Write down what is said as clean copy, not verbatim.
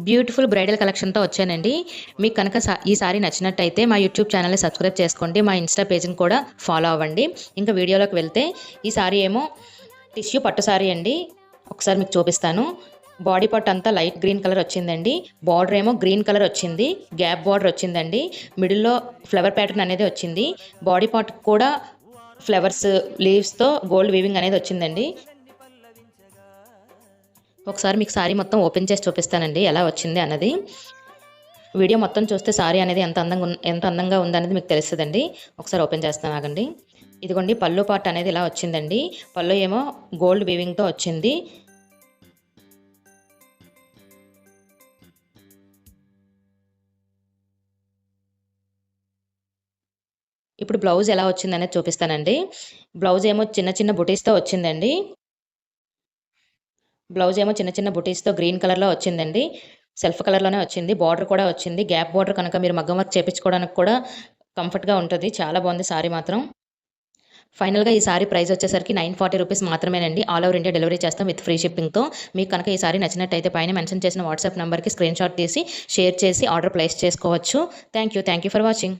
Beautiful bridal కలెక్షన్‌తో వచ్చానండి. మీకు కనుక ఈ సారీ నచ్చినట్టయితే మా యూట్యూబ్ ఛానెల్‌ని సబ్స్క్రైబ్ చేసుకోండి. మా ఇన్‌స్టా పేజ్‌ని కూడా ఫాలో అవ్వండి. ఇంకా వీడియోలోకి వెళ్తే ఈ సారీ ఏమో టిష్యూ పట్టు సారీ అండి. ఒకసారి మీకు చూపిస్తాను. బాడీ పార్ట్ అంతా లైట్ గ్రీన్ కలర్ వచ్చిందండి. బార్డర్ ఏమో గ్రీన్ కలర్ వచ్చింది. గ్యాప్ బార్డర్ వచ్చిందండి. మిడిల్‌లో ఫ్లవర్ ప్యాటర్న్ అనేది వచ్చింది. బాడీ పార్ట్ కూడా ఫ్లవర్స్, లీవ్స్‌తో గోల్డ్ వీవింగ్ అనేది వచ్చిందండి. ఒకసారి మీకు సారీ మొత్తం ఓపెన్ చేసి చూపిస్తానండి ఎలా వచ్చింది అన్నది. వీడియో మొత్తం చూస్తే సారీ అనేది ఎంత అందంగా ఉందనేది మీకు తెలుస్తుందండి. ఒకసారి ఓపెన్ చేస్తాను ఆగండి. ఇదిగోండి పళ్ళు పార్ట్ అనేది ఇలా వచ్చిందండి. పళ్ళు ఏమో గోల్డ్ వీవింగ్‌తో వచ్చింది. ఇప్పుడు బ్లౌజ్ ఎలా వచ్చిందనేది చూపిస్తానండి. బ్లౌజ్ ఏమో చిన్న చిన్న బుటీస్‌తో వచ్చిందండి. బ్లౌజ్ ఏమో చిన్న చిన్న బుటీస్‌తో గ్రీన్ కలర్‌లో వచ్చిందండి. సెల్ఫ్ కలర్‌లోనే వచ్చింది. బార్డర్ కూడా వచ్చింది. గ్యాప్ బార్డర్ కనుక మీరు మగ్గం వర్క్ చేపించుకోవడానికి కూడా కంఫర్ట్‌గా ఉంటది. చాలా బాగుంది సారీ మాత్రం. ఫైనల్‌గా ఈ సారీ ప్రైస్ వచ్చేసరికి 940 రూపీస్ మాత్రమేనండి. ఆల్ ఓవర్ ఇండియా డెలివరీ చేస్తాం విత్ ఫ్రీ షిప్పింగ్‌తో. మీకు కనుక ఈ సారీ నచ్చినట్టయితే పైన మెన్షన్ చేసిన వాట్సాప్ నంబర్‌కి స్క్రీన్‌షాట్ తీసి షేర్ చేసి ఆర్డర్ ప్లేస్ చేసుకోవచ్చు. Thank you for watching.